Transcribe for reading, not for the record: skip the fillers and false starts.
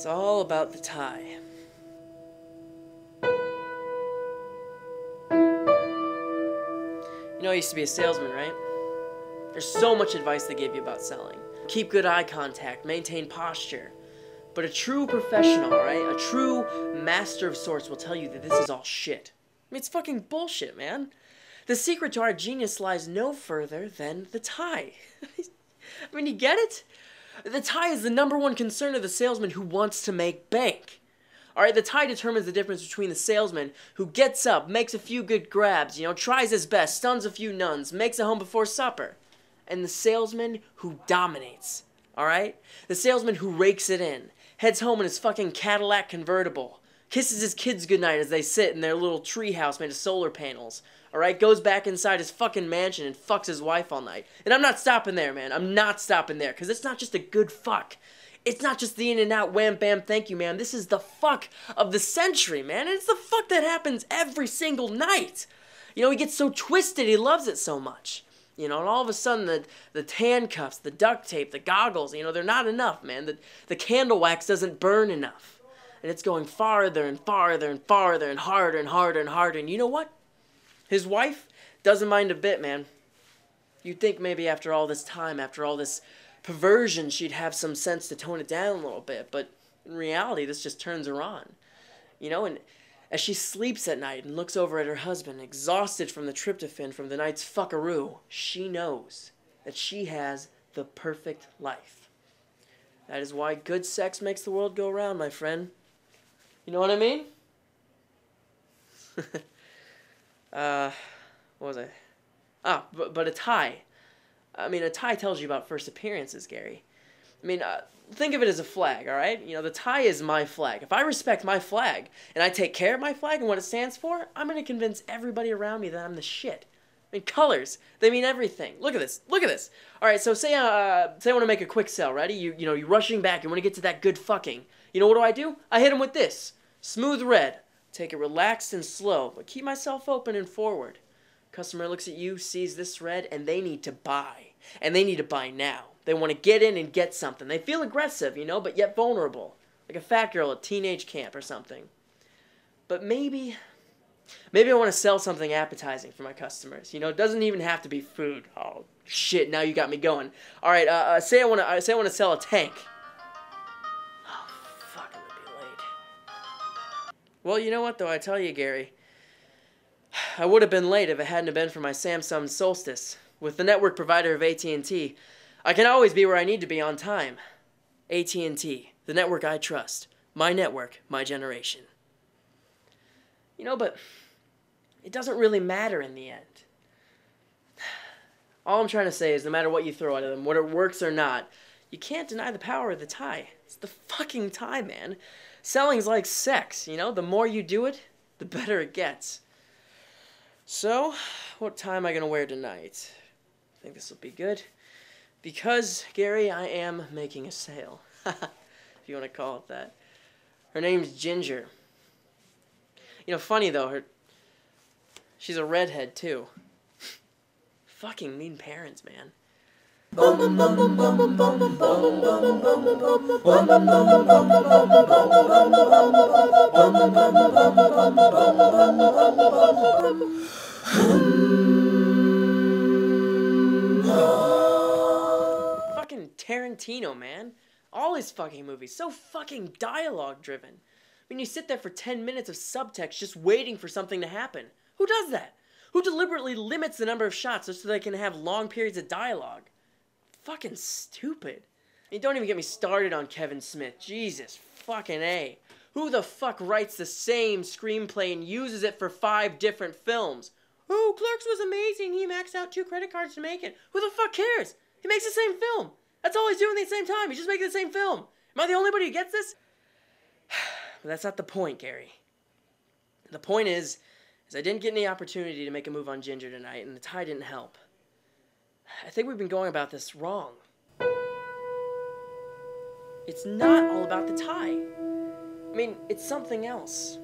It's all about the tie. You know, I used to be a salesman, right? There's so much advice they give you about selling. Keep good eye contact, maintain posture. But a true professional, right? A true master of sorts will tell you that this is all shit. I mean, it's fucking bullshit, man. The secret to our genius lies no further than the tie. I mean, you get it? The tie is the #1 concern of the salesman who wants to make bank. Alright, the tie determines the difference between the salesman who gets up, makes a few good grabs, you know, tries his best, stuns a few nuns, makes it home before supper, and the salesman who dominates. Alright? The salesman who rakes it in, heads home in his fucking Cadillac convertible, kisses his kids goodnight as they sit in their little treehouse made of solar panels. Alright, goes back inside his fucking mansion and fucks his wife all night. And I'm not stopping there, man. I'm not stopping there, because it's not just a good fuck. It's not just the in and out, wham bam, thank you, man. This is the fuck of the century, man. And it's the fuck that happens every single night. You know, he gets so twisted, he loves it so much. You know, and all of a sudden, the handcuffs, the duct tape, the goggles, you know, they're not enough, man. The candle wax doesn't burn enough. And it's going farther and farther and farther and harder and harder and harder. And you know what? His wife doesn't mind a bit, man. You'd think maybe after all this time, after all this perversion, she'd have some sense to tone it down a little bit. But in reality, this just turns her on. You know, and as she sleeps at night and looks over at her husband, exhausted from the tryptophan from the night's fuckaroo, she knows that she has the perfect life. That is why good sex makes the world go round, my friend. You know what I mean? What was I? Ah, but a tie. I mean, a tie tells you about first appearances, Gary. I mean, think of it as a flag, all right? You know, the tie is my flag. If I respect my flag, and I take care of my flag and what it stands for, I'm going to convince everybody around me that I'm the shit. I mean, colors, they mean everything. Look at this. Look at this. All right, so say I want to make a quick sell, ready? You know, you're rushing back. You want to get to that good fucking. You know, what do? I hit him with this. Smooth red. Take it relaxed and slow, but keep myself open and forward. Customer looks at you, sees this red, and they need to buy. And they need to buy now. They want to get in and get something. They feel aggressive, you know, but yet vulnerable. Like a fat girl at teenage camp or something. But maybe I want to sell something appetizing for my customers. You know, it doesn't even have to be food. Oh, shit, now you got me going. All right, say I want to sell a tank. Oh, fuck, I'm going to be late. Well, you know what, though? I tell you, Gary, I would have been late if it hadn't been for my Samsung Solstice. With the network provider of AT&T, I can always be where I need to be on time. AT&T, the network I trust. My network, my generation. You know, but it doesn't really matter in the end. All I'm trying to say is no matter what you throw at them, whether it works or not, you can't deny the power of the tie. It's the fucking tie, man. Selling's like sex, you know? The more you do it, the better it gets. So, what tie am I going to wear tonight? I think this will be good. Because, Gary, I am making a sale. If you want to call it that. Her name's Ginger. You know, funny though, she's a redhead too. Fucking mean parents, man. Fucking Tarantino, man. All his fucking movies, so fucking dialogue driven. I mean, you sit there for 10 minutes of subtext just waiting for something to happen. Who does that? Who deliberately limits the number of shots just so they can have long periods of dialogue? Fucking stupid. I mean, don't even get me started on Kevin Smith. Jesus fucking A. Who the fuck writes the same screenplay and uses it for 5 different films? Oh, Clerks was amazing. He maxed out 2 credit cards to make it. Who the fuck cares? He makes the same film. That's all he's doing at the same time. He's just making the same film. Am I the only one who gets this? But that's not the point, Gary. The point is I didn't get any opportunity to make a move on Ginger tonight, and the tie didn't help. I think we've been going about this wrong. It's not all about the tie. I mean, it's something else.